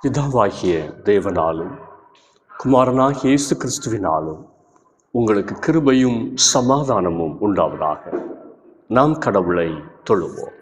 பிதாவாகிய தேவனாலும் குமாரனாகிய இயேசு கிறிஸ்துவினாலும் உங்களுக்கு கிருபையும் சமாதானமும் உண்டாவதாக. நாம் கடவுளை தொழுவோம்.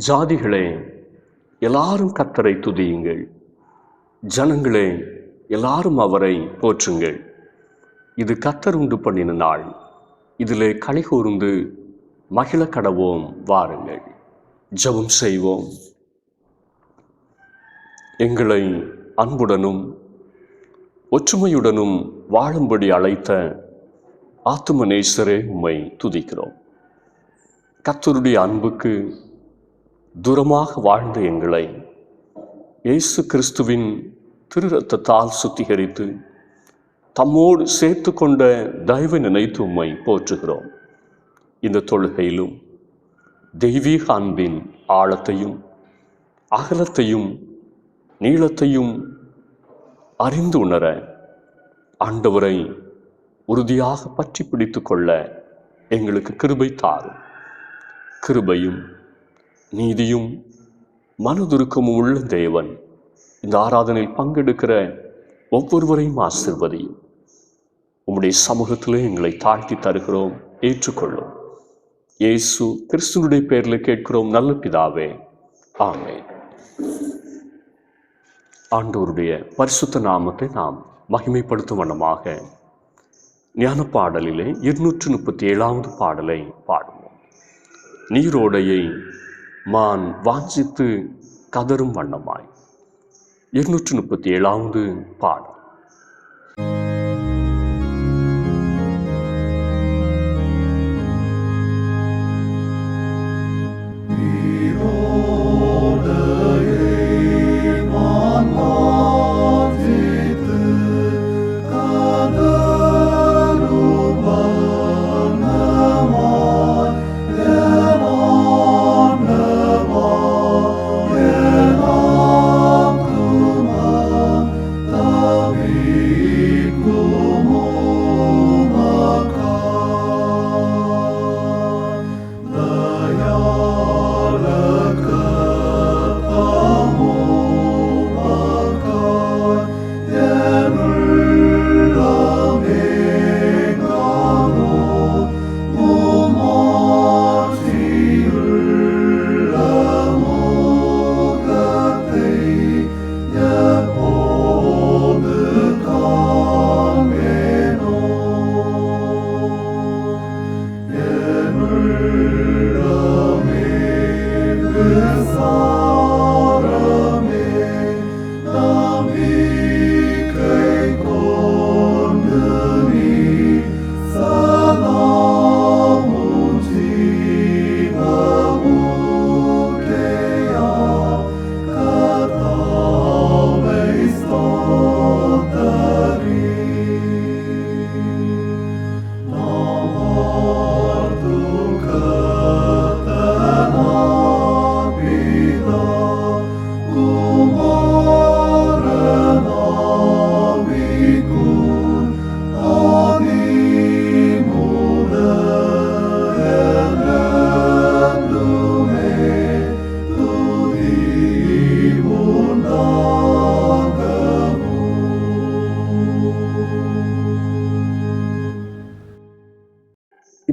ஜாதிகளே, எல்லாரும் கர்த்தரை துதியுங்கள். ஜனங்களே, எல்லாரும் அவரை போற்றுங்கள். இது கர்த்தர் உண்டு பண்ணின நாள், இதிலே களி கூர்ந்து மகிழ கடவோம். வாருங்கள், ஜெபம் செய்வோம். எங்களை அன்புடனும் ஒற்றுமையுடனும் வாழும்படி அழைத்த ஆத்துமநேசரே, உம்மை துதிக்கிறோம். கர்த்தருடைய அன்புக்கு தூரமாக வாழ்ந்த எங்களை இயேசு கிறிஸ்துவின் திரு இரத்தத்தால் சுத்திகரித்து தம்மோடு சேர்த்து கொண்ட தயவை நினைத்து உம்மை போற்றுகிறோம். இந்த தொழுகையிலும் தெய்வீக அன்பின் ஆழத்தையும் அகலத்தையும் நீளத்தையும் அறிந்து உணர ஆண்டவரை உறுதியாக பற்றி பிடித்து கொள்ள எங்களுக்கு கிருபை தாரும். கிருபையும் நீதியும் மனதுருக்கமும் உள்ள தேவன் இந்த ஆராதனையில் பங்கெடுக்கிற ஒவ்வொருவரையும் ஆசீர்வதியும். உம்முடைய சமூகத்திலே எங்களை தாழ்த்தி தருகிறோம், ஏற்றுக்கொள்ளும். இயேசு கிறிஸ்துவினுடைய பெயரில் கேட்கிறோம் நல்ல பிதாவே, ஆமென். ஆண்டவருடைய பரிசுத்த நாமத்தை நாம் மகிமைப்படுத்தும் வண்ணமாக ஞான பாடலிலே 237வது பாடலை பாடுவோம். நீரோடையை மான் வாஞ்சித்து கதரும் வண்ணமாய். 237வது பாடல். Oh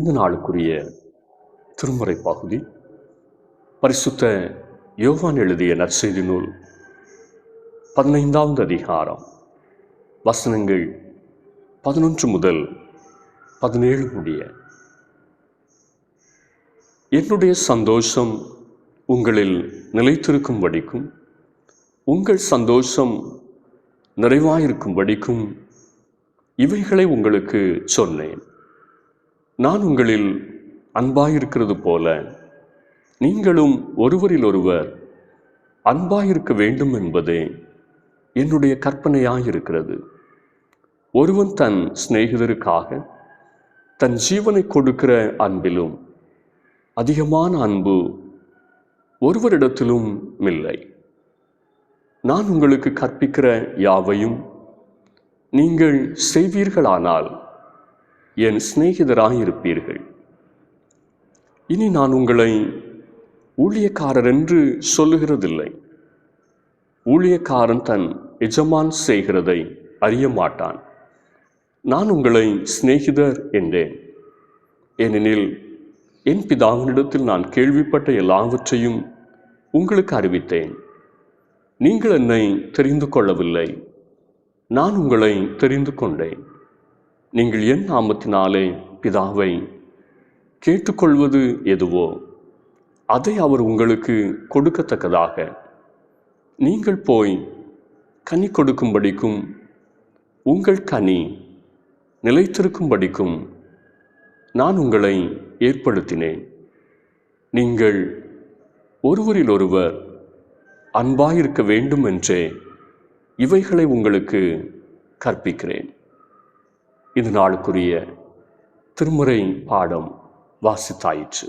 இந்த நாளுக்குரிய திருமுறை பகுதி பரிசுத்த யோவான் எழுதிய நற்செய்தி நூல் 15வது அதிகாரம் வசனங்கள் 11 முதல் 17 முடிய. என்னுடைய சந்தோஷம் உங்களில் நிலைத்திருக்கும்படிக்கும் உங்கள் சந்தோஷம் நிறைவாயிருக்கும்படிக்கும் இவைகளை உங்களுக்கு சொன்னேன். நான் உங்களில் அன்பாயிருக்கிறது போல நீங்களும் ஒருவரில் ஒருவர் அன்பாயிருக்க வேண்டும் என்பதே என்னுடைய கற்பனையாயிருக்கிறது. ஒருவன் தன் சிநேகிதருக்காக தன் ஜீவனை கொடுக்கிற அன்பிலும் அதிகமான அன்பு ஒருவரிடத்திலும் இல்லை. நான் உங்களுக்கு கற்பிக்கிற யாவையும் நீங்கள் செய்வீர்களானால் என் சிநேகிதராயிருப்பீர்கள். இனி நான் உங்களை ஊழியக்காரர் என்று சொல்லுகிறதில்லை. ஊழியக்காரன் தன் எஜமான் செய்கிறதை அறிய மாட்டான். நான் உங்களை சிநேகிதர் என்றேன். ஏனெனில் என் பிதாவினிடத்தில் நான் கேள்விப்பட்ட எல்லாவற்றையும் உங்களுக்கு அறிவித்தேன். நீங்கள் என்னை தெரிந்து கொள்ளவில்லை, நான் உங்களை தெரிந்து கொண்டேன். நீங்கள் என் நாமத்தினாலே பிதாவை கேட்டுக்கொள்வது எதுவோ அதை அவர் உங்களுக்கு கொடுக்கத்தக்கதாக நீங்கள் போய் கனி கொடுக்கும்படிக்கும் உங்கள் கனி நிலைத்திருக்கும்படிக்கும் நான் உங்களை ஏற்படுத்தினேன். நீங்கள் ஒருவரில் ஒருவர் அன்பாயிருக்க வேண்டும் என்றே இவைகளை உங்களுக்கு கற்பிக்கிறேன். இந்த நாளுக்குரிய திருமுறை பாடம் வாசித்தாயிற்று.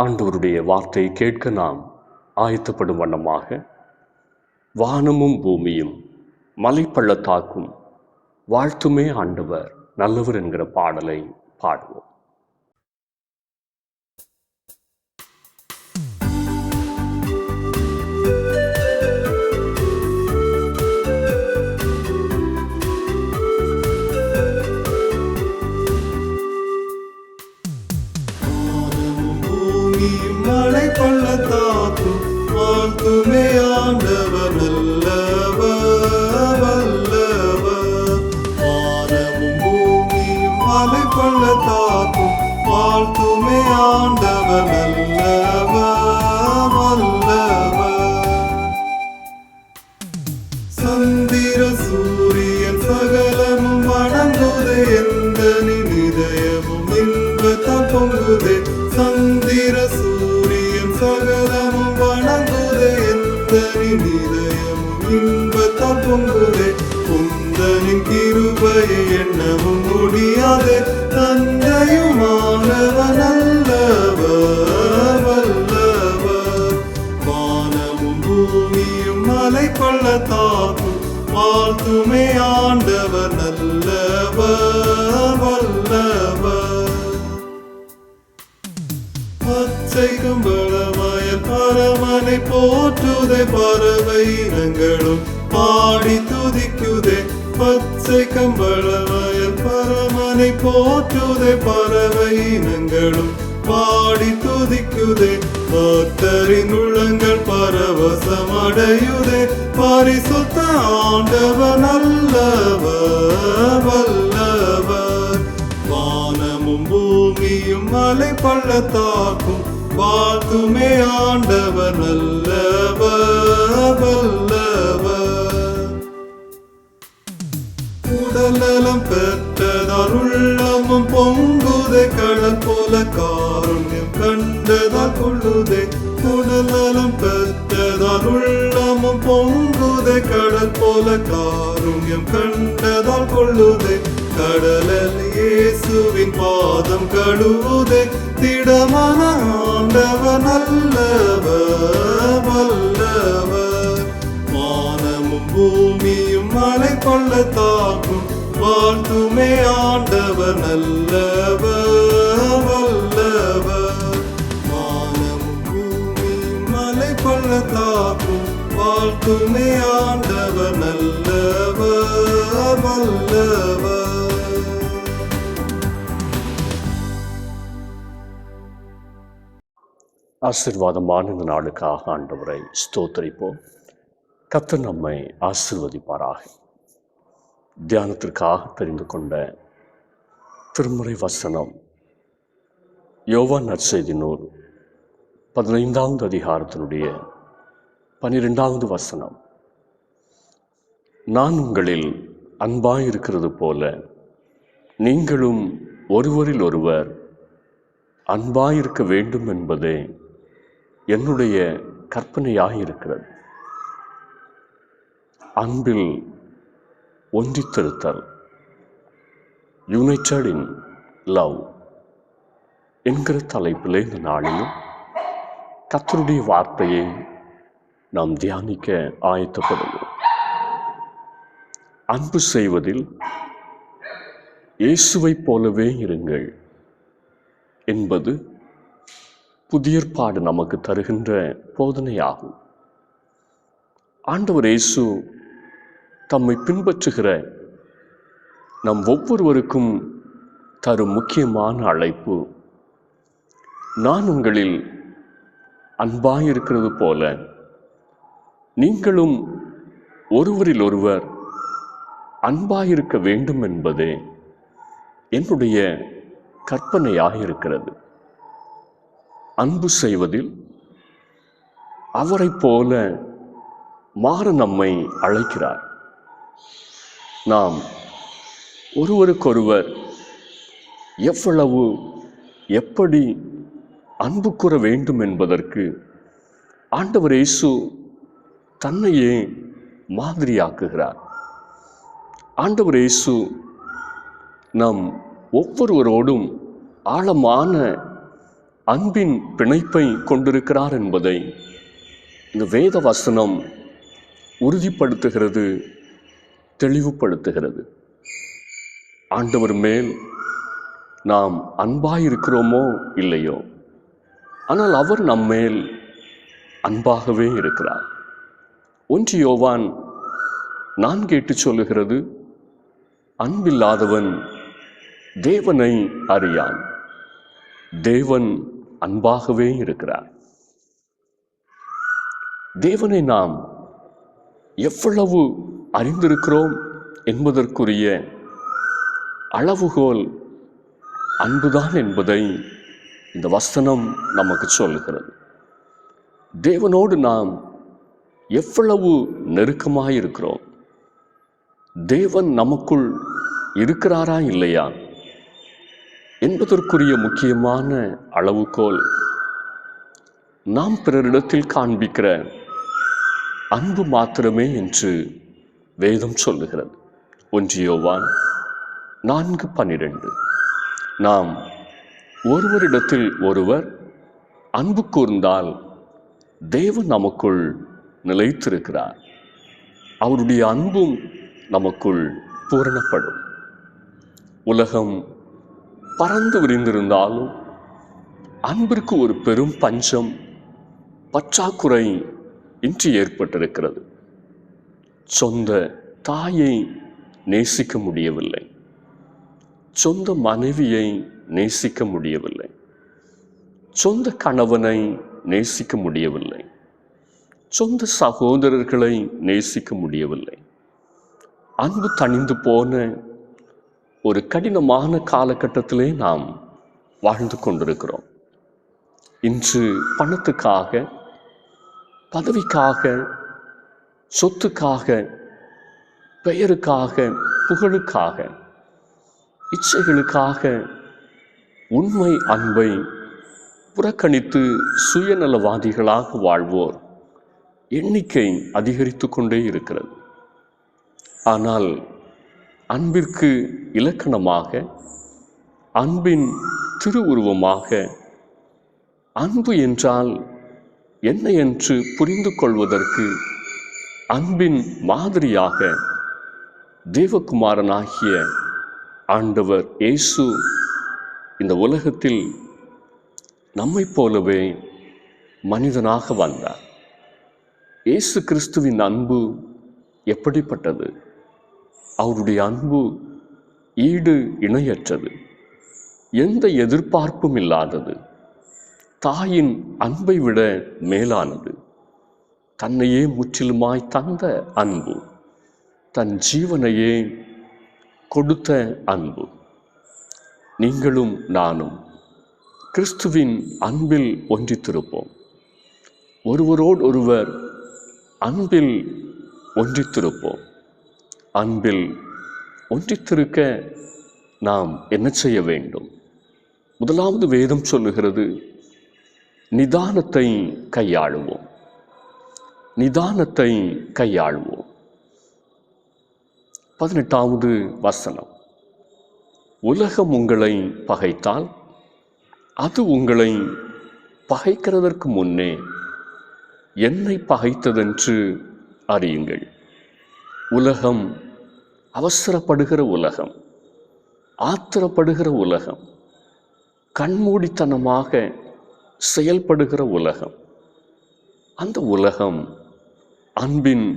ஆண்டவருடைய வார்த்தை கேட்க நாம் ஆயத்தப்படும் வண்ணமாக வானமும் பூமியும் மலை பள்ளத்தாக்கும் வாழ்த்துமே ஆண்டவர் நல்லவர் என்கிற பாடலை பாடுவோம். மலை பள்ளத்தாக்கும் வாழ்த்துமே ஆண்டவர் நல்லவர் வல்லவர். வானமும் பூமியும் மலை பள்ளத்தாக்கும் வாழ்த்துமே ஆண்டவர் நல்லவர் வல்லவர். சந்திர சூரியன் சகலமும் வணங்குதே, எந்த இதயமும் இன்பத்தால் பொங்குதே. சந்திர சூரியன் சகலமும் வணங்குதே, எந்த இதயமும் இன்பத்தால் பொங்குதே. குந்தனின் கிருபையை எண்ணவும் முடியாதே, தந்தையுமானவர் நல்லவர் வல்லவர். வானமும் பூமியும் மலை பள்ளத்தாக்கும் வாழ்த்துமே ஆண்டவர் நல்லவர் வல்லவர். பச்சை கம்பளமயல் பரமனை போற்றுதே, பறவை இனங்களும் பாடி துதிக்குதே. பச்சை கம்பளமயல் பரமனை போற்றுதே, பறவை இனங்களும் பாடி துதிக்குதே. பக்தரின் உள்ளங்கள் பரவசமடையுதே, பரிசுத்த ஆண்டவர் நல்லவர் வல்லவர். வானமும் பூமியும் மலை பள்ளத்தாக்கும் வாழ்த்துமே ஆண்டவர் நல்லவர் வல்லவர். உடல்நலம் பெற்றதால் உள்ளமும் பொங்குதே, கடல் போல காருண்யம் கண்டதால் கொள்ளுதே. உடல் நலம் பெற்றதால் உள்ளமும் பொங்குதே, கடல் போல காருண்யம் கண்டதால் கொள்ளுதே, கடலில் இயேசுவின் பாதம் கழுவுதே, திடமான ஆண்டவர் நல்லவர் வல்லவர். வானமும் பூமியும் மலை பள்ளத்தாக்கும் வாழ்த்துமே ஆண்டவர் நல்லவர் வல்லவர். வானமும் பூமியும் மலை பள்ளத்தாக்கும் வாழ்த்துமே ஆண்டவர் நல்லவர் வல்லவர். ஆசீர்வாதமான இந்த நாளுக்காக ஆண்டவரை ஸ்தோத்திரிப்போம். கர்த்தர் நம்மை ஆசீர்வதிப்பாராக. தியானத்திற்காக தெரிந்து கொண்ட திருமுறை வசனம் யோவான் நற்செய்தி நூல் 15வது அதிகாரத்தினுடைய 12வது வசனம். நான் உங்களில் அன்பாயிருக்கிறது போல நீங்களும் ஒருவரில் ஒருவர் அன்பாயிருக்க வேண்டும் என்பதே என்னுடைய கற்பனையாயிருக்கிறது. அன்பில் ஒன்றித்திருத்தல், யுனைடெட் இன் லவ் என்கிற தலைப்பில் இந்த நாளிலும் கர்த்தருடைய வார்த்தையை நாம் தியானிக்க ஆயத்தப்படுவோம். அன்பு செய்வதில் இயேசுவைப் போலவே இருங்கள் என்பது புதிய ஏற்பாடு நமக்கு தருகின்ற போதனையாகும். ஆண்டவர் இயேசு தம்மை பின்பற்றுகிற நம் ஒவ்வொருவருக்கும் தரும் முக்கியமான அழைப்பு, நான் உங்களில் அன்பாயிருக்கிறது போல நீங்களும் ஒருவரில் ஒருவர் அன்பாயிருக்க வேண்டும் என்பதே என்னுடைய கற்பனையாக இருக்கிறது. அன்பு செய்வதில் அவரைப் போல மாற நம்மை அழைக்கிறார். நாம் ஒருவருக்கொருவர் எவ்வளவு எப்படி அன்பு கூற வேண்டும் என்பதற்கு ஆண்டவர் இயேசு தன்னையே மாதிரியாக்குகிறார். ஆண்டவர் இயேசு நம் ஒவ்வொருவரோடும் ஆழமான அன்பின் பிணைப்பை கொண்டிருக்கிறார் என்பதை இந்த வேத வசனம் உறுதிப்படுத்துகிறது, தெளிவுபடுத்துகிறது. ஆண்டவர் மேல் நாம் அன்பாயிருக்கிறோமோ இல்லையோ, ஆனால் அவர் நம்மேல் அன்பாகவே இருக்கிறார். 1 யோவான் 4:8 சொல்லுகிறது, அன்பில்லாதவன் தேவனை அறியான், தேவன் அன்பாகவே இருக்கிறார். தேவனை நாம் எவ்வளவு அறிந்திருக்கிறோம் என்பதற்குரிய அளவுகோல் அன்புதான் என்பதை இந்த வசனம் நமக்கு சொல்லுகிறது. தேவனோடு நாம் எவ்வளவு நெருக்கமாக இருக்கிறோம், தேவன் நமக்குள் இருக்கிறாரா இல்லையா என்பதற்குரிய முக்கியமான அளவுகோல் நாம் பிறரிடத்தில் காண்பிக்கிற அன்பு மாத்திரமே என்று வேதம் சொல்லுகிறது. 1 யோவான் 4:12. நாம் ஒருவரிடத்தில் ஒருவர் அன்பு கூர்ந்தால் தேவன் நமக்குள் நிலைத்திருக்கிறார், அவருடைய அன்பும் நமக்குள் பூரணப்படும். உலகம் பறந்து விரிந்திருந்தாலும் அன்பிற்கு ஒரு பெரும் பஞ்சம், பற்றாக்குறை இன்று ஏற்பட்டிருக்கிறது. சொந்த தாயை நேசிக்க முடியவில்லை, சொந்த மனைவியை நேசிக்க முடியவில்லை, சொந்த கணவனை நேசிக்க முடியவில்லை, சொந்த சகோதரர்களை நேசிக்க முடியவில்லை. அன்பு தணிந்து போன ஒரு கடினமான காலகட்டத்திலே நாம் வாழ்ந்து கொண்டிருக்கிறோம். இன்று பணத்துக்காக, பதவிக்காக, சொத்துக்காக, பெயருக்காக, புகழுக்காக, இச்சைகளுக்காக உண்மை அன்பை புறக்கணித்து சுயநலவாதிகளாக வாழ்வோர் எண்ணிக்கை அதிகரித்து கொண்டே இருக்கிறது. ஆனால் அன்பிற்கு இலக்கணமாக, அன்பின் திருவுருவமாக, அன்பு என்றால் என்ன என்று புரிந்து கொள்வதற்கு அன்பின் மாதிரியாக தேவகுமாரனாகிய ஆண்டவர் இயேசு இந்த உலகத்தில் நம்மைப் போலவே மனிதனாக வந்தார். இயேசு கிறிஸ்துவின் அன்பு எப்படிப்பட்டது? அவருடைய அன்பு ஈடு இணையற்றது, எந்த எதிர்பார்ப்பும் இல்லாதது, தாயின் அன்பை விட மேலானது, தன்னையே முற்றிலுமாய் தந்த அன்பு, தன் ஜீவனையே கொடுத்த அன்பு. நீங்களும் நானும் கிறிஸ்துவின் அன்பில் ஒன்றித்திருப்போம். ஒருவரோடு ஒருவர் அன்பில் ஒன்றித்திருப்போம். அன்பில் ஒன்றித்திருக்க நாம் என்ன செய்ய வேண்டும்? முதலாவது வேதம் சொல்லுகிறது, நிதானத்தை கையாளுவோம். நிதானத்தை கையாளுவோம். 18வது வசனம், உலகம் உங்களை பகைத்தால் அது உங்களை பகைக்கிறதற்கு முன்னே என்னை பகைத்ததென்று அறியுங்கள். உலகம் அவசரப்படுகிற உலகம், ஆத்திரப்படுகிற உலகம், கண்மூடித்தனமாக செயல்படுகிற உலகம். அந்த உலகம் அன்பின்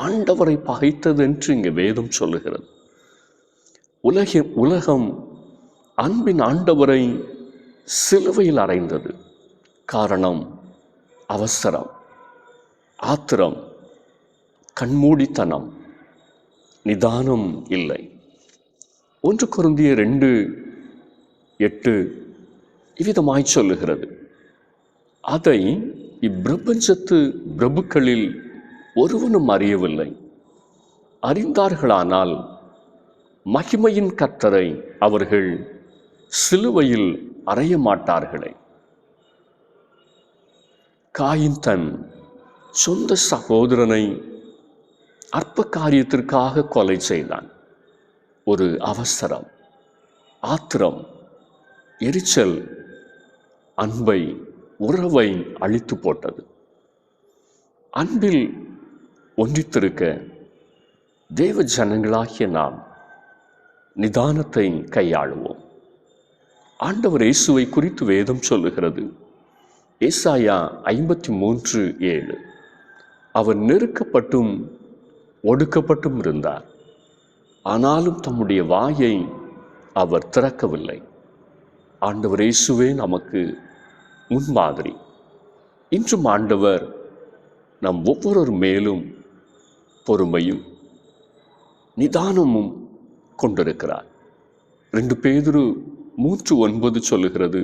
ஆண்டவரை பகைத்தது என்று இங்கே வேதம் சொல்லுகிறது. உலகம் அன்பின் ஆண்டவரை சிலுவையில் அறைந்தது. காரணம் அவசரம், ஆத்திரம், கண்மூடித்தனம், நிதானம் இல்லை. 1 கொரிந்தியர் 2:8 இவ்விதமாய் சொல்லுகிறது, அதை இப்பிரபஞ்சத்து பிரபுக்களில் ஒருவனும் அறியவில்லை. அறிந்தார்களானால் மகிமையின் கர்த்தரை அவர்கள் சிலுவையில் அறைய மாட்டார்களே. காயின் தன் சொந்த சகோதரனை அற்ப காரியத்திற்காக கொலை செய்தான். ஒரு அவசரம், ஆத்திரம், எரிச்சல் அன்பை, உறவை அழித்து போட்டது. அன்பில் ஒன்றித்திருக்க தேவ ஜனங்களாகிய நாம் நிதானத்தை கையாளுவோம். ஆண்டவர் இயேசுவை குறித்து வேதம் சொல்லுகிறது, ஏசாயா 53:7, அவர் நெருக்கப்பட்டும் ஒடுக்கப்பட்டும் இருந்தார், ஆனாலும் தம்முடைய வாயை அவர் திறக்கவில்லை. ஆண்டவர் இயேசுவே நமக்கு முன்மாதிரி. இன்றும் ஆண்டவர் நம் ஒவ்வொருவர் மேலும் பொறுமையும் நிதானமும் கொண்டிருக்கிறார். 2 பேதுரு 3:9 சொல்லுகிறது,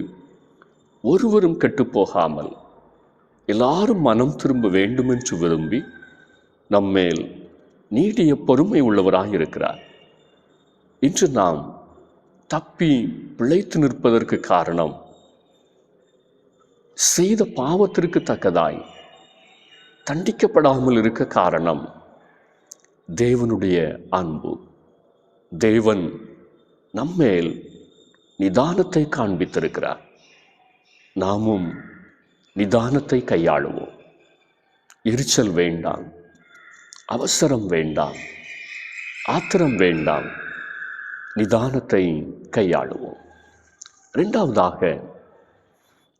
ஒருவரும் கெட்டுப்போகாமல் எல்லாரும் மனம் திரும்ப வேண்டும் என்று விரும்பி நம்மேல் நீடிய பொறுமை உள்ளவராயிருக்கிறார். இன்று நாம் தப்பி பிழைத்து நிற்பதற்கு காரணம், செய்த பாவத்திற்கு தக்கதாய் தண்டிக்கப்படாமல் இருக்க காரணம் தேவனுடைய அன்பு. தேவன் நம்மேல் நிதானத்தை காண்பித்திருக்கிறார். நாமும் நிதானத்தை கையாளுவோம். எரிச்சல் வேண்டாம், அவசரம் வேண்டாம், ஆத்திரம் வேண்டாம். நிதானத்தை கையாளுவோம். 2வதாக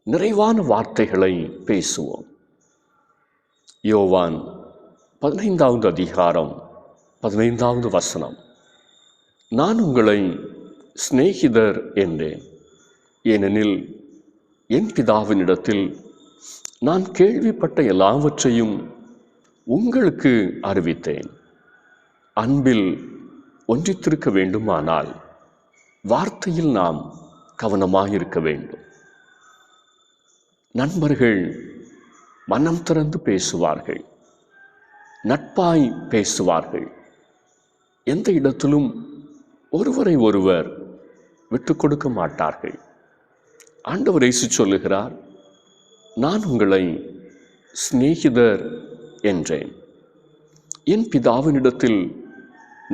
நிறைவான வார்த்தைகளை பேசுவோம். யோவான் 15வது அதிகாரம் 15வது வசனம், நான் உங்களை சிநேகிதர் என்றேன், ஏனெனில் என் பிதாவினிடத்தில் நான் கேள்விப்பட்ட எல்லாவற்றையும் உங்களுக்கு அறிவித்தேன். அன்பில் ஒன்றித்திருக்க வேண்டுமானால் வார்த்தையில் நாம் கவனமாயிருக்க வேண்டும். நண்பர்கள் மனம் திறந்து பேசுவார்கள், நட்பாய் பேசுவார்கள். எந்த இடத்திலும் ஒருவரை ஒருவர் விட்டு கொடுக்க மாட்டார்கள். ஆண்டவர் இயேசு சொல்லுகிறார், நான் உங்களை சிநேகிதர் என்றேன். என் பிதாவினிடத்தில்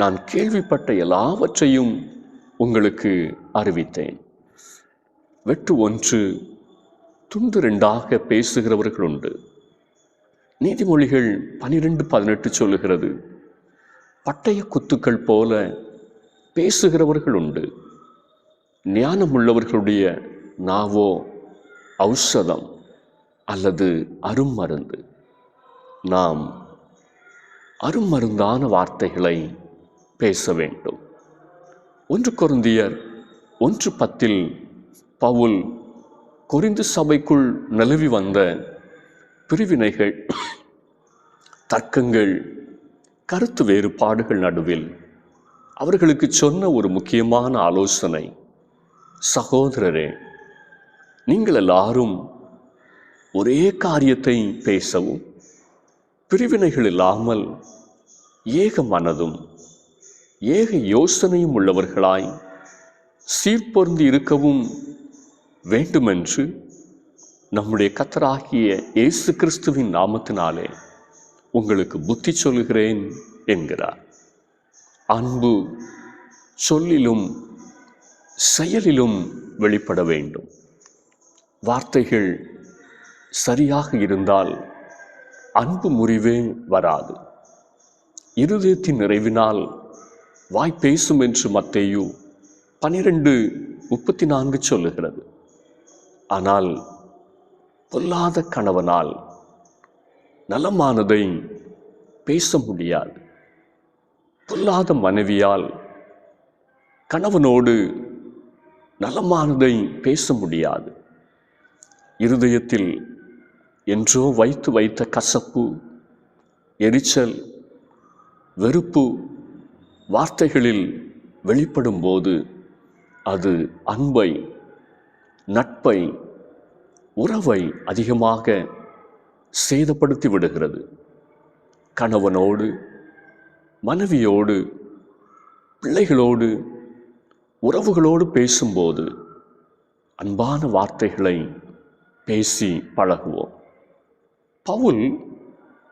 நான் கேள்விப்பட்ட எல்லாவற்றையும் உங்களுக்கு அறிவித்தேன். வெட்டு ஒன்று துண்டு ரெண்டாக பேசுகிறவர்கள் உண்டு. நீதிமொழிகள் 12:18 சொல்லுகிறது, பட்டய குத்துக்கள் போல பேசுகிறவர்கள் உண்டு. ஞானமுள்ளவர்களுடைய நாவோ ஔஷதம் அல்லது அரும்மருந்து. நாம் அருமருந்தான வார்த்தைகளை பேச வேண்டும். 1 கொரிந்தியர் 1:10 பவுல் கொரிந்து சபைக்குள் நிலவி வந்த பிரிவினைகள், தர்க்கங்கள், கருத்து வேறுபாடுகள் நடுவில் அவர்களுக்கு சொன்ன ஒரு முக்கியமான ஆலோசனை, சகோதரரே, நீங்கள் எல்லாரும் ஒரே காரியத்தை பேசவும், பிரிவினைகள் இல்லாமல் ஏக மனதும் ஏக யோசனையும் உள்ளவர்களாய் சீர்பொருந்தி இருக்கவும் வேண்டுமென்று நம்முடைய கர்த்தராகிய இயேசு கிறிஸ்துவின் நாமத்தினாலே உங்களுக்கு புத்தி சொல்லுகிறேன் என்கிறார். அன்பு சொல்லிலும் செயலிலும் வெளிப்பட வேண்டும். வார்த்தைகள் சரியாக இருந்தால் அன்பு முறிவே வராது. இருதயத்தின் நிறைவினால் வாய் பேசும் என்று மத்தேயு 12:34 சொல்லுகிறது. ஆனால் பொல்லாத கணவனால் நலமானதை பேச முடியாது. பொல்லாத மனைவியால் கணவனோடு நலமானதை பேச முடியாது. இருதயத்தில் என்றோ வைத்த கசப்பு, எரிச்சல், வெறுப்பு வார்த்தைகளில் வெளிப்படும் போது அது அன்பை, நட்பை, உறவை அதிகமாக சேதப்படுத்தி விடுகிறது. கணவனோடு, மனைவியோடு, பிள்ளைகளோடு, உறவுகளோடு பேசும்போது அன்பான வார்த்தைகளை பேசி பழகுவோம். பவுல்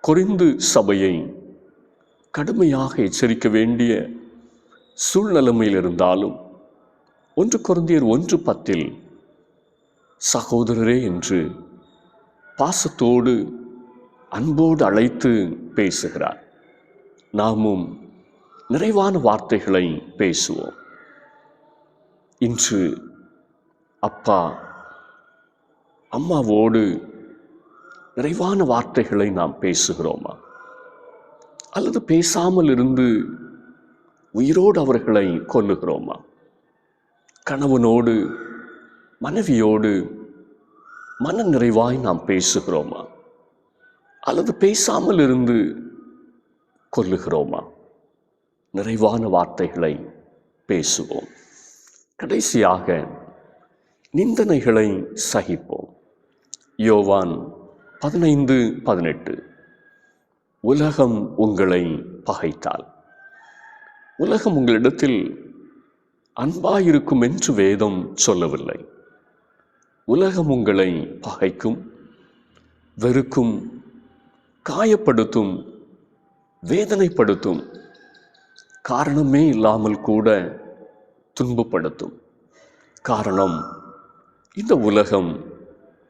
கொரிந்து சபையை கடுமையாக எச்சரிக்க வேண்டிய சூழ்நிலைமையில் இருந்தாலும் 1 கொரிந்தியர் 1:10 சகோதரரே என்று பாசத்தோடு அன்போடு அழைத்து பேசுகிறார். நாமும் நிறைவான வார்த்தைகளை பேசுவோம். இன்று அப்பா அம்மாவோடு நிறைவான வார்த்தைகளை நாம் பேசுகிறோமா? அல்லது பேசாமல் இருந்து உயிரோடு அவர்களை கொல்லுகிறோமா? கணவனோடு, மனைவியோடு மன நிறைவாய் நாம் பேசுகிறோமா? அல்லது பேசாமல் இருந்து கொல்லுகிறோமா? நிறைவான வார்த்தைகளை பேசுவோம். கடைசியாக நிந்தனைகளை சகிப்போம். யோவான் 15:18 உலகம் உங்களை பகைத்தால், உலகம் உங்களிடத்தில் அன்பாயிருக்கும் என்று வேதம் சொல்லவில்லை. உலகம் உங்களை பகைக்கும், வெறுக்கும், காயப்படுத்தும், வேதனைப்படுத்தும், காரணமே இல்லாமல் கூட துன்பப்படுத்தும். காரணம், இந்த உலகம்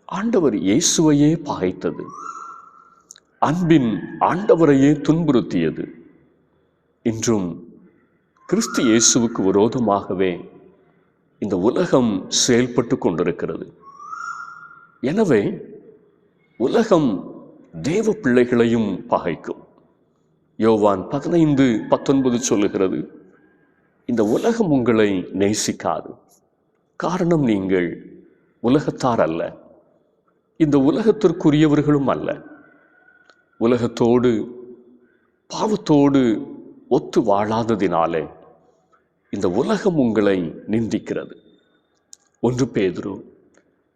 ஆண்டவர் இயேசுவையே பகைத்தது, அன்பின் ஆண்டவரையே துன்புறுத்தியது. இன்றும் கிறிஸ்து இயேசுவுக்கு விரோதமாகவே இந்த உலகம் செயல்பட்டு கொண்டிருக்கிறது. எனவே உலகம் தேவ பிள்ளைகளையும் பகைக்கும். யோவான் 15:19 சொல்லுகிறது, இந்த உலகம் உங்களை நேசிக்காது. காரணம், நீங்கள் உலகத்தார் அல்ல, இந்த உலகத்திற்குரியவர்களும் அல்ல. உலகத்தோடு பாவத்தோடு ஒத்து வாழாததினாலே இந்த உலகம் உங்களை நிந்திக்கிறது. 1 பேதுரு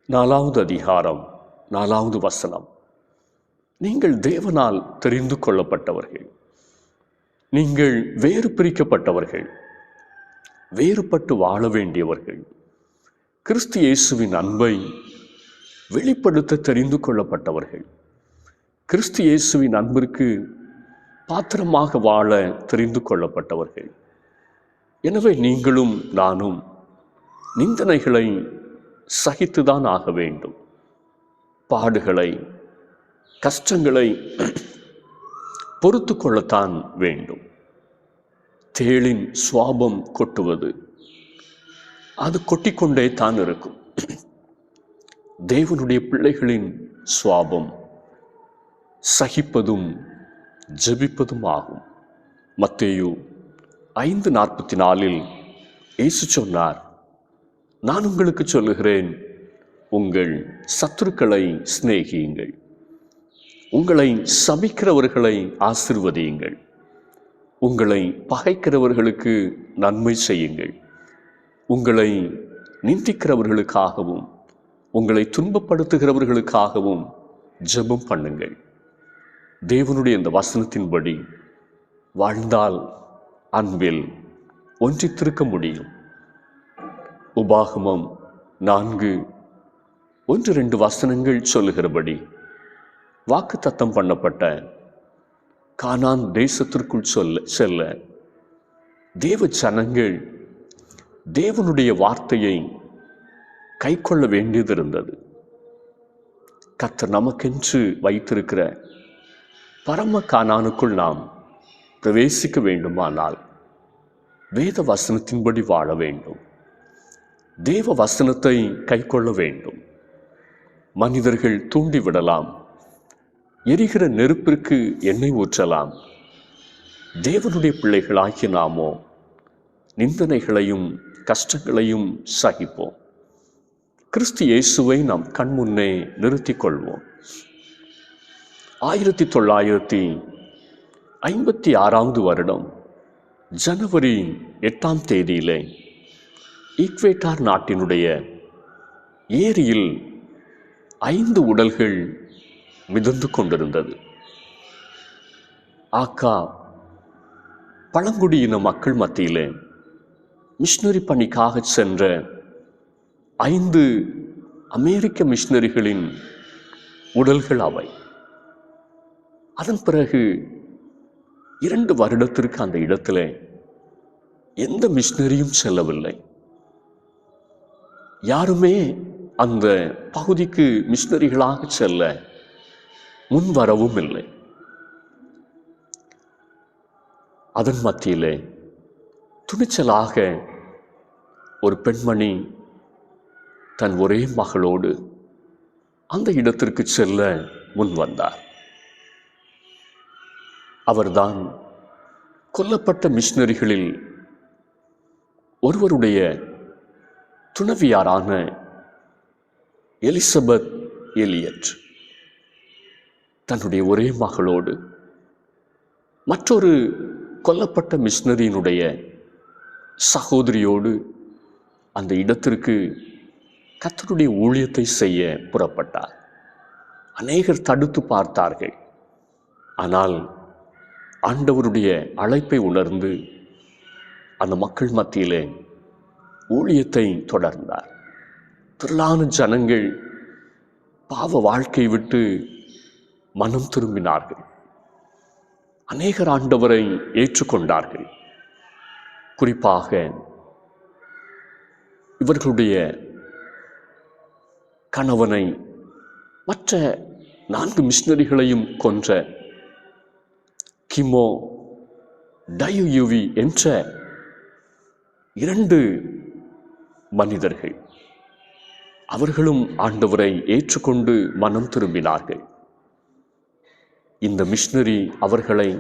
4:4 நீங்கள் தேவனால் தெரிந்து கொள்ளப்பட்டவர்கள், நீங்கள் வேறு பிரிக்கப்பட்டவர்கள், வேறுபட்டு வாழ வேண்டியவர்கள், கிறிஸ்து இயேசுவின் அன்பை வெளிப்படுத்த தெரிந்து கொள்ளப்பட்டவர்கள். கிறிஸ்து இயேசுவின் அன்பிற்கு பாத்திரமாக வாழ தெரிந்து கொள்ளப்பட்டவர்கள். எனவே நீங்களும் நானும் நிந்தனைகளை சகித்துதான் ஆக வேண்டும். பாடுகளை, கஷ்டங்களை பொறுத்து கொள்ளத்தான் வேண்டும். தேளின் சுவாபம் கொட்டுவது, அது கொட்டிக்கொண்டே தான் இருக்கும். தேவனுடைய பிள்ளைகளின் சுவாபம் சகிப்பதும் ஜெபிப்பதும் ஆகும். மத்தேயு 5:44 இயேசு சொன்னார், நான் உங்களுக்கு சொல்லுகிறேன், உங்கள் சத்துருக்களை சிநேகியுங்கள், உங்களை சபிக்கிறவர்களை ஆசீர்வதியுங்கள், உங்களை பகைக்கிறவர்களுக்கு நன்மை செய்யுங்கள், உங்களை நிந்திக்கிறவர்களுக்காகவும் உங்களை துன்பப்படுத்துகிறவர்களுக்காகவும் ஜெபம் பண்ணுங்கள். தேவனுடைய இந்த வசனத்தின்படி வாழ்ந்தால் அன்பில் ஒன்றித்திருக்க முடியும். உபாகமம் 4:1-2 வசனங்கள் சொல்லுகிறபடி வாக்குத்தத்தம் பண்ணப்பட்ட கானான் தேசத்திற்குள் செல்ல தேவ ஜனங்கள் தேவனுடைய வார்த்தையை கைக்கொள்ள வேண்டியது இருந்தது. கர்த்தர் நமக்கென்று வைத்திருக்கிற பரம கானானுக்குள் நாம் பிரவேசிக்க வேண்டுமானால் வேத வசனத்தின்படி வாழ வேண்டும். தேவ வசனத்தை கைக்கொள்ள வேண்டும். மனிதர்கள் தூண்டிவிடலாம், எரிகிற நெருப்பிற்கு எண்ணெய் ஊற்றலாம். தேவனுடைய பிள்ளைகளாகிய நாமோ நிந்தனைகளையும் கஷ்டங்களையும் சகிப்போம். கிறிஸ்து இயேசுவை நாம் கண்முன்னே நிறுத்திக் கொள்வோம். 1956 வருடம் ஜனவரி 8 ஈக்வேட்டார் நாட்டினுடைய ஏரியில் 5 உடல்கள் மிதந்து கொண்டிருந்தது. ஆக்கா பழங்குடியின மக்கள் மத்தியிலே மிஷனரி பணிக்காக சென்ற 5 அமெரிக்க மிஷனரிகளின் உடல்கள் அவை. அதன் பிறகு 2 வருடத்திற்கு அந்த இடத்துல எந்த மிஷனரியும் செல்லவில்லை. யாருமே அந்த பகுதிக்கு மிஷனரிகளாக செல்ல முன்வரவும் இல்லை. அதன் மத்தியிலே துணிச்சலாக ஒரு பெண்மணி தன் ஒரே மகளோடு அந்த இடத்திற்கு செல்ல முன் வந்தார். அவர்தான் கொல்லப்பட்ட மிஷனரிகளில் ஒருவருடைய துணைவியாரான எலிசபெத் எலியட். தன்னுடைய ஒரே மகளோடு மற்றொரு கொல்லப்பட்ட மிஷனரியினுடைய சகோதரியோடு அந்த இடத்திற்கு கர்த்தருடைய ஊழியத்தை செய்ய புறப்பட்டார். அநேகர் தடுத்து பார்த்தார்கள். ஆனால் ஆண்டவருடைய அழைப்பை உணர்ந்து அந்த மக்கள் மத்தியிலே ஊழியத்தை தொடர்ந்தார். திரளான ஜனங்கள் பாவ வாழ்க்கை விட்டு மனம் திரும்பினார்கள். அநேகர் ஆண்டவரை ஏற்றுக்கொண்டார்கள். குறிப்பாக இவர்களுடைய கணவனை மற்ற 4 மிஷனரிகளையும் கொன்ற கிமோ டயுயுவி என்ற 2 மனிதர்கள், அவர்களும் ஆண்டவரை ஏற்றுக்கொண்டு மனம் திரும்பினார்கள். இந்த மிஷனரி அவர்களை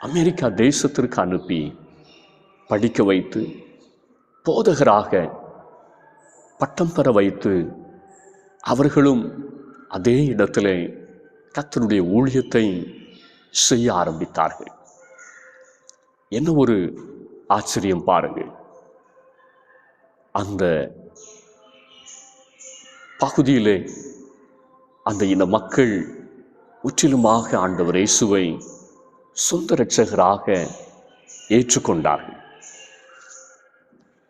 அமெரிக்கா தேசத்திற்கு அனுப்பி படிக்க வைத்து போதகராக பட்டம் பெற வைத்து அவர்களும் அதே இடத்திலே கர்த்தருடைய ஊழியத்தை செய்ய ஆரம்பித்தார்கள். என்ன ஒரு ஆச்சரியம் பாருங்கள். அந்த பகுதியிலே அந்த இன மக்கள் முற்றிலுமாக ஆண்டவர் இயேசுவை சொந்த இரட்சகராக ஏற்றுக்கொண்டார்கள்.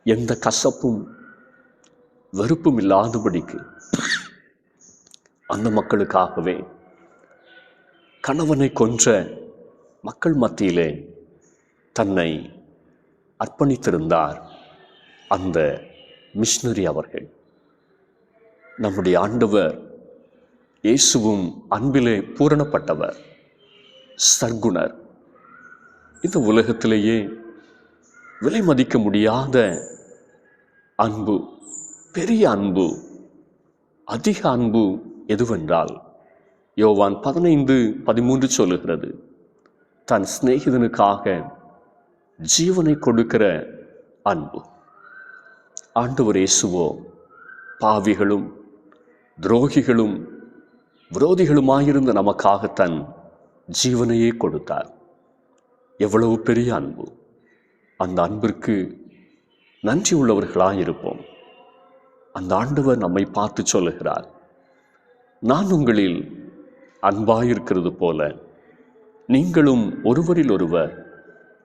எந்த கசப்பும் வெறுப்பும் இல்லாதபடிக்கு அந்த மக்களுக்காகவே கணவனை கொன்ற மக்கள் மத்தியிலே தன்னை அர்ப்பணித்திருந்தார் அந்த மிஷனரி அவர்கள். நம்முடைய ஆண்டவர் இயேசுவும் அன்பிலே பூரணப்பட்டவர், சர்க்குணர். இந்த உலகத்திலேயே விலை மதிக்க முடியாத அன்பு, பெரிய அன்பு, அதிக அன்பு எதுவென்றால் யோவான் 15:13 சொல்லுகிறது, தன் சிநேகிதனுக்காக ஜீவனை கொடுக்கிற அன்பு. ஆண்டவர் இயேசுவோ பாவிகளும் துரோகிகளும் விரோதிகளுமாயிருந்த நமக்காக தன் ஜீவனையே கொடுத்தார். எவ்வளவு பெரிய அன்பு! அந்த அன்பிற்கு நன்றி உள்ளவர்களாயிருப்போம். அந்த ஆண்டவர் நம்மை பார்த்து சொல்லுகிறார், நான் உங்களில் அன்பாயிருக்கிறது போல நீங்களும் ஒருவரில் ஒருவர்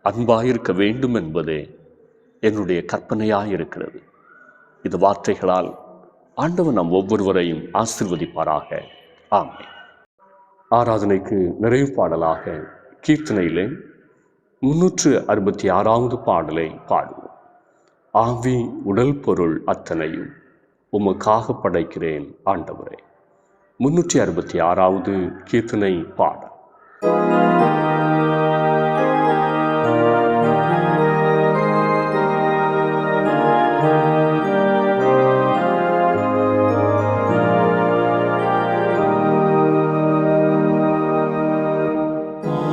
அன்பாயிருக்க வேண்டும் என்பதே என்னுடைய கற்பனையாயிருக்கிறது. இது வார்த்தைகளால் ஆண்டவர் நம் ஒவ்வொருவரையும் ஆசீர்வதிப்பாராக. ஆமென். ஆராதனைக்கு நிறைவு பாடலாக கீர்த்தனையிலே 366வது பாடலை பாடுவோம். ஆவி உடல் பொருள் அத்தனையும் உமக்காக படைக்கிறேன் ஆண்டவரே. 366வது கீர்த்தனை பாடல்.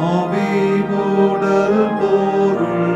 ஆவி உடல் பொருள்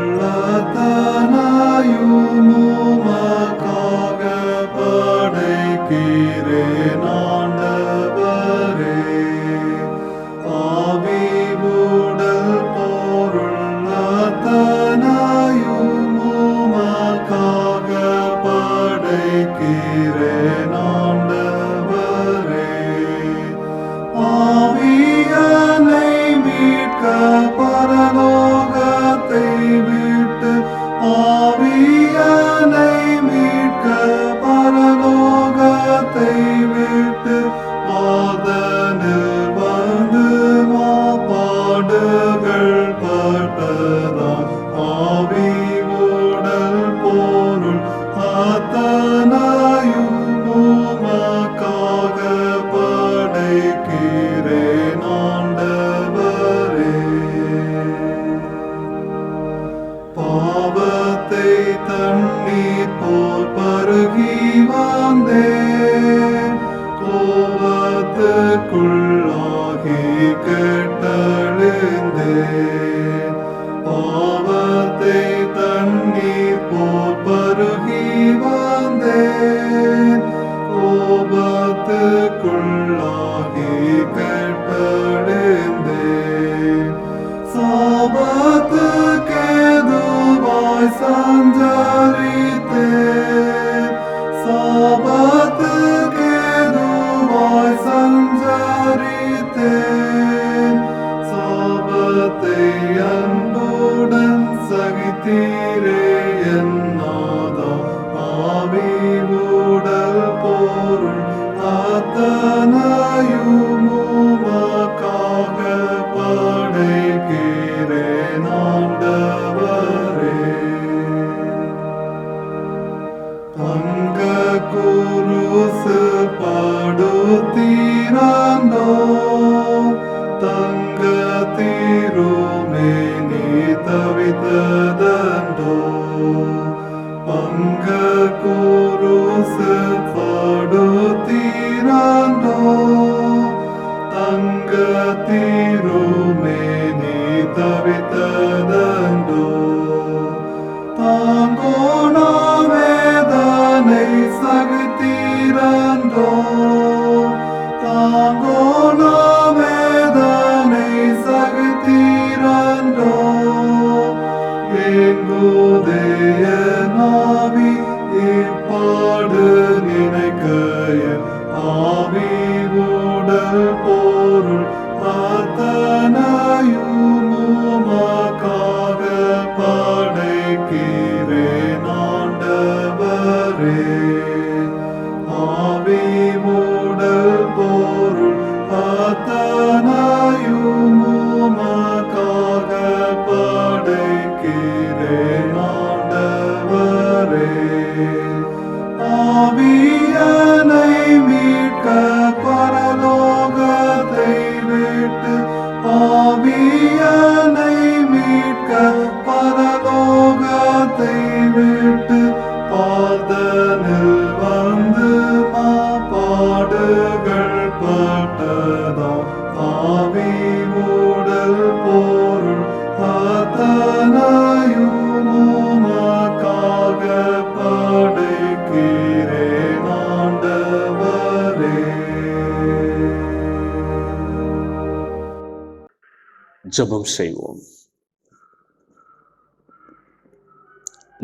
ஜெபம் செய்வோம்.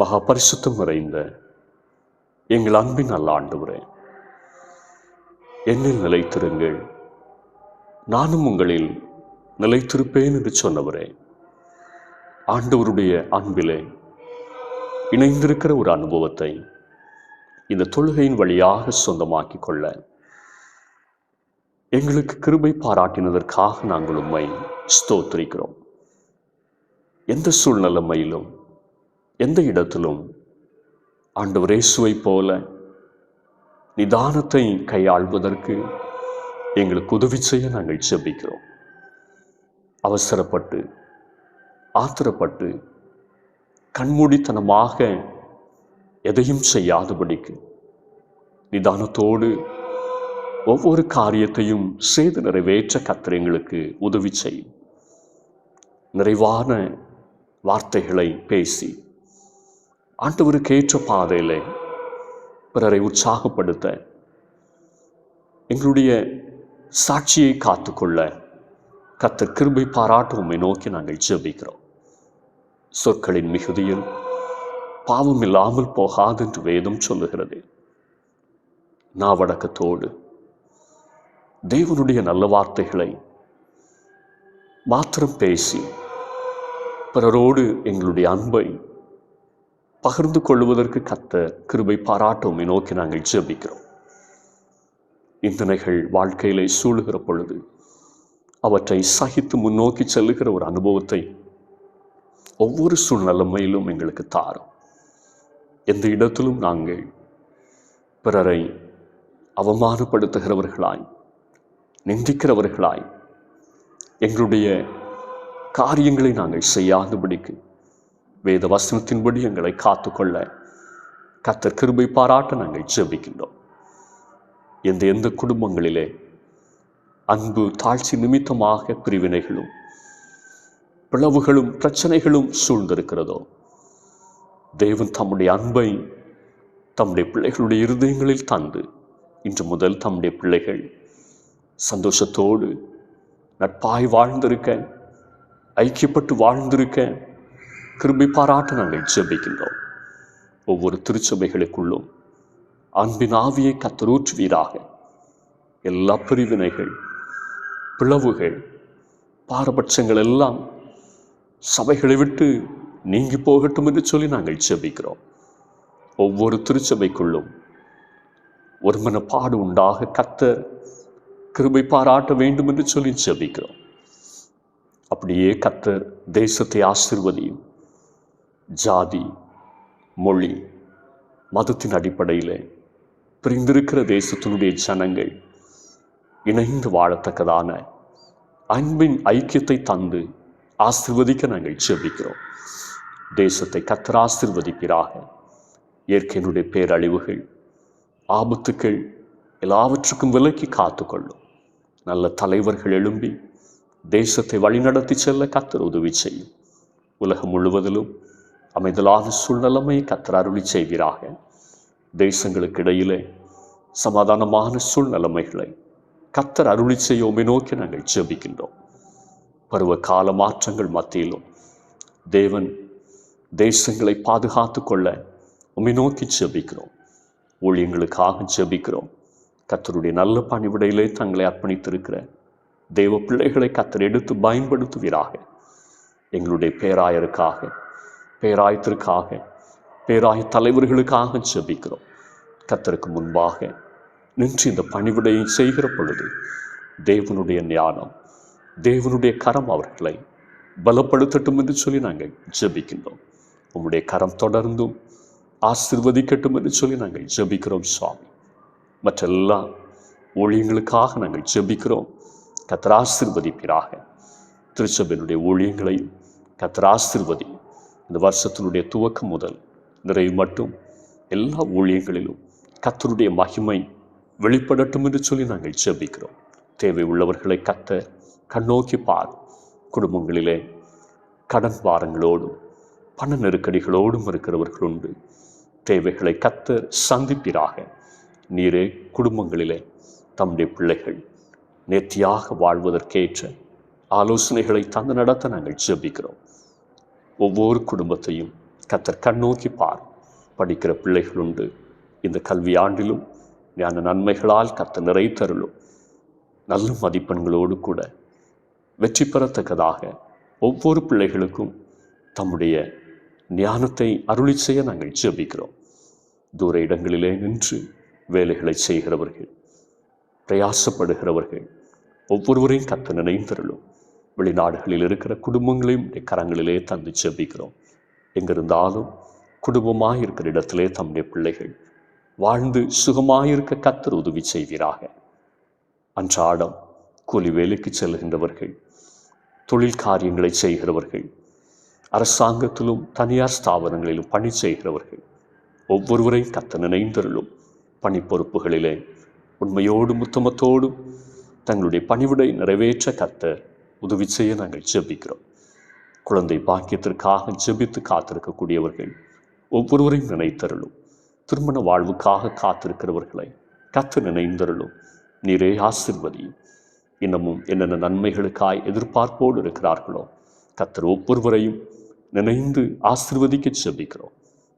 மகா பரிசுத்தம் நிறைந்த எங்கள் அன்பின் நல்ல ஆண்டவரே, என்னில் நிலைத்திருங்கள், நானும் உங்களில் நிலைத்திருப்பேன் என்று சொன்னவரே, ஆண்டவருடைய அன்பிலே இணைந்திருக்கிற ஒரு அனுபவத்தை இந்த தொழுகையின் வழியாக சொந்தமாக்கிக் கொள்ள எங்களுக்கு கிருபை பாராட்டினதற்காக நாங்கள் உம்மை ஸ்தோத்திரிக்கிறோம். எந்த சூழ்நிலைமையிலும் எந்த இடத்திலும் ஆண்டவர் இயேசுவை போல நிதானத்தை கையாள்வதற்கு எங்களுக்கு உதவி செய்ய நாங்கள் ஜெபிக்கிறோம். அவசரப்பட்டு ஆத்திரப்பட்டு கண்மூடித்தனமாக எதையும் செய்யாதபடிக்கு நிதானத்தோடு ஒவ்வொரு காரியத்தையும் செய்து நிறைவேற்ற கர்த்தர் எங்களுக்கு உதவி செய்யும். நிறைவான வார்த்தைகளை பேசி ஆண்டவருக்கு ஏற்ற பாதையிலே பிறரை உற்சாகப்படுத்த, எங்களுடைய சாட்சியை காத்துக்கொள்ள கர்த்தர் கிருபை பாராட்ட உம்மை நோக்கி நாங்கள் ஜெபிக்கிறோம். சொற்களின் மிகுதியில் பாவம் இல்லாமல் போகாது என்று வேதம் சொல்லுகிறது. நாவடக்கத்தோடு தேவனுடைய நல்ல வார்த்தைகளை மாத்திரம் பேசி பிறரோடு எங்களுடைய அன்பை பகிர்ந்து கொள்வதற்கு கர்த்தர் கிருபை பாராட்ட உம்மை நோக்கி நாங்கள் ஜெபிக்கிறோம். இந்தனைகள் வாழ்க்கையிலே சூழுகிற பொழுது அவற்றை சகித்து முன்னோக்கி செல்லுகிற ஒரு அனுபவத்தை ஒவ்வொரு சூழ்நிலைமையிலும் எங்களுக்கு தாரும். எந்த இடத்திலும் நாங்கள் பிறரை அவமானப்படுத்துகிறவர்களாய், நிந்திக்கிறவர்களாய் எங்களுடைய காரியங்களை நாங்கள் செய்யாதபடிக்கு வேத வசனத்தின்படி எங்களை காத்துக்கொள்ள கர்த்தர் கிருபை பாராட்ட நாங்கள் ஜெபிக்கின்றோம். எந்த குடும்பங்களிலே அன்பு தாழ்ச்சி நிமித்தமாக பிரிவினைகளும் பிளவுகளும் பிரச்சனைகளும் சூழ்ந்திருக்கிறதோ, தேவன் தம்முடைய அன்பை தம்முடைய பிள்ளைகளுடைய இருதயங்களில் தந்து இன்று முதல் தம்முடைய பிள்ளைகள் சந்தோஷத்தோடு நட்பாய் வாழ்ந்திருக்க, ஐக்கியப்பட்டு வாழ்ந்திருக்க கிருபை பாராட்ட நாங்கள் ஜெபிக்கின்றோம். ஒவ்வொரு திருச்சபைகளுக்குள்ளும் அன்பின் ஆவியை கர்த்தர் ஊற்றுவீராக. எல்லா பிரிவினைகள், பிளவுகள், பாரபட்சங்கள் எல்லாம் சபைகளை விட்டு நீங்கி போகட்டும் என்று சொல்லி நாங்கள் ஜெபிக்கிறோம். ஒவ்வொரு திருச்சபைக்குள்ளும் ஒருமனப்பாடு உண்டாக கர்த்தர் கிருபை பாராட்ட வேண்டும் என்று சொல்லி ஜெபிக்கிறோம். அப்படியே கர்த்தர் தேசத்தை ஆசீர்வதியும். ஜாதி, மொழி, மதத்தின் அடிப்படையில் பிரிந்திருக்கிற தேசத்தினுடைய ஜனங்கள் இணைந்து வாழத்தக்கதான அன்பின் ஐக்கியத்தை தந்து ஆசீர்வதிக்க நாங்கள் ஜெபிக்கிறோம். தேசத்தை கர்த்தர் ஆசீர்வதிப்பீராக. இயற்கையினுடைய பேரழிவுகள், ஆபத்துக்கள் எல்லாவற்றுக்கும் விலக்கி காத்துக்கொள்ளும். நல்ல தலைவர்கள் எழும்பி தேசத்தை வழிநடத்தி செல்ல கர்த்தர் உதவி செய்யும். உலகம் முழுவதிலும் அமைதலான சூழ்நிலைமையை கர்த்தர் அருளி செய்வீராக. தேசங்களுக்கு இடையிலே சமாதானமான சூழ்நிலைமைகளை கர்த்தர் அருளி செய்ய உம்மை நோக்கி நாங்கள் ஜெபிக்கின்றோம். பருவ கால மாற்றங்கள் மத்தியிலும் தேவன் தேசங்களை பாதுகாத்து கொள்ள உம்மை நோக்கி ஜெபிக்கிறோம். ஊழியங்களுக்காக ஜெபிக்கிறோம். கர்த்தருடைய நல்ல பணிவிடையிலே தங்களை அர்ப்பணித்திருக்கிற தேவ பிள்ளைகளை கர்த்தர் எடுத்து பயன்படுத்துவீராக. எங்களுடைய பேராயருக்காக, பேராயத்திற்காக, பேராய தலைவர்களுக்காக ஜெபிக்கிறோம். கர்த்தருக்கு முன்பாக நின்று இந்த பணிவிடையை செய்கிற பொழுது தேவனுடைய ஞானம், தேவனுடைய கரம் அவர்களை பலப்படுத்தட்டும் என்று சொல்லி நாங்கள் ஜெபிக்கின்றோம். உம்முடைய கரம் தொடர்ந்தும் ஆசீர்வதிக்கட்டும் என்று சொல்லி நாங்கள் ஜெபிக்கிறோம் சுவாமி. மற்றெல்லா ஊழியங்களுக்காக நாங்கள் ஜெபிக்கிறோம். கர்த்தர் ஆசீர்வதிப்பீராக. திருச்சபையினுடைய ஊழியங்களையும் கர்த்தர் ஆசீர்வதி. இந்த வருஷத்தினுடைய துவக்கம் முதல் நிறைவு மட்டும் எல்லா ஊழியங்களிலும் கர்த்தருடைய மகிமை வெளிப்படட்டும் என்று சொல்லி நாங்கள் ஜெபிக்கிறோம். தேவை உள்ளவர்களை கர்த்தர் கண்ணோக்கி பார். குடும்பங்களிலே கடன் பாரங்களோடும் பண நெருக்கடிகளோடும் இருக்கிறவர்கள் உண்டு. தேவைகளை கர்த்தர் சந்திப்பீராக. நீரே குடும்பங்களிலே தம்முடைய பிள்ளைகள் நேர்த்தியாக வாழ்வதற்கேற்ற ஆலோசனைகளை தந்து நடத்த நாங்கள் ஜெபிக்கிறோம். ஒவ்வொரு குடும்பத்தையும் கர்த்தர் கண்ணோக்கி பார். படிக்கிற பிள்ளைகள் உண்டு. இந்த கல்வி ஆண்டிலும் ஞான நன்மைகளால் கர்த்தர் நிறைத்தருளும். நல்ல மதிப்பெண்களோடு கூட வெற்றி பெறத்தக்கதாக ஒவ்வொரு பிள்ளைகளுக்கும் தம்முடைய ஞானத்தை அருளி செய்ய நாங்கள் ஜெபிக்கிறோம். தூர இடங்களிலே நின்று வேலைகளை செய்கிறவர்கள், பிரயாசப்படுகிறவர்கள் ஒவ்வொருவரையும் கர்த்தர் நினைந்தருளும். வெளிநாடுகளில் இருக்கிற குடும்பங்களையும் கரங்களிலே தந்து ஜெபிக்கிறோம். எங்கிருந்தாலும் குடும்பமாக இருக்கிற இடத்திலே தம்முடைய பிள்ளைகள் வாழ்ந்து சுகமாயிருக்க கர்த்தர் உதவி செய்வீராக. அன்றாடம் கூலி வேலைக்கு செல்கின்றவர்கள், தொழில் காரியங்களை செய்கிறவர்கள், அரசாங்கத்திலும் தனியார் ஸ்தாபனங்களிலும் பணி செய்கிறவர்கள் ஒவ்வொருவரையும் கர்த்தர் நினைந்தருளும். பணி பொறுப்புகளிலே உண்மையோடும் உத்தமத்தோடும் தங்களுடைய பணிவிடை நிறைவேற்ற கர்த்தர் உதவி செய்ய நாங்கள் ஜெபிக்கிறோம். குழந்தை பாக்கியத்திற்காக ஜெபித்து காத்திருக்கக்கூடியவர்கள் ஒவ்வொருவரையும் நினைத்தருளும். திருமண வாழ்வுக்காக காத்திருக்கிறவர்களை கர்த்தர் நினைந்தருளும். நீரே ஆசீர்வதியும். இன்னமும் என்னென்ன நன்மைகளுக்காய் எதிர்பார்ப்போடு இருக்கிறார்களோ கர்த்தர் ஒவ்வொருவரையும் நினைந்து ஆசீர்வதிக்க ஜெபிக்கிறோம்.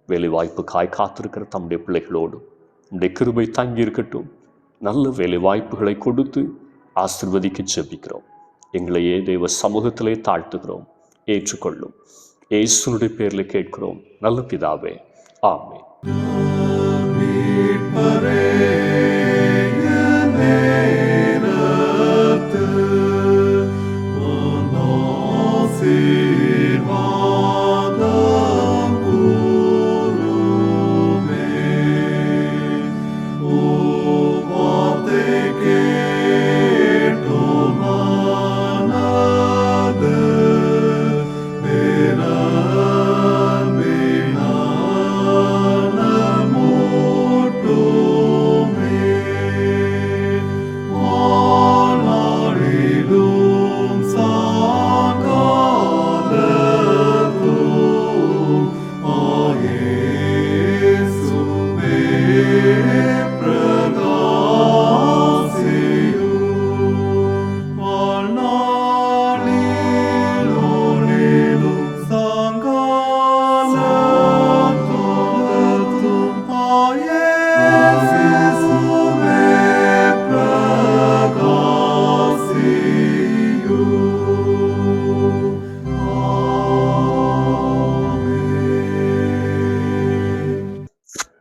வேலை வாய்ப்புக்காய் காத்திருக்கிற தம்முடைய பிள்ளைகளோடு நம்முடைய கிருபை தங்கி இருக்கட்டும். நல்ல வேலை வாய்ப்புகளை கொடுத்து ஆசீர்வதிக்க ஜெபிக்கிறோம். எங்களையே தேவ சமூகத்திலே தாழ்த்துகிறோம். ஏற்றுக்கொள்ளும். இயேசுவினுடைய பேரில் கேட்கிறோம் நல்ல பிதாவே, ஆமென்.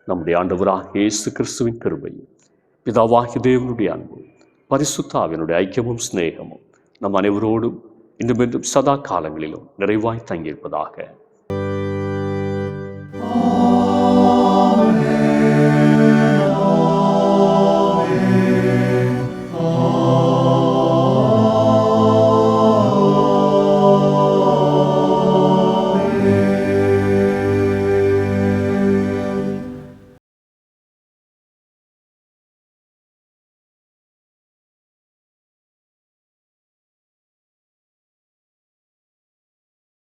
நம்முடைய ஆண்டவராகிய இயேசு கிறிஸ்துவின் கிருபையும் பிதாவாகிய தேவனுடைய அன்பும் பரிசுத்த ஆவியினுடைய ஐக்கியமும் சிநேகமும் நம் அனைவரோடும் இன்றுமென்றும் சதா காலங்களிலும் நிறைவாய் தங்கியிருப்பதாக.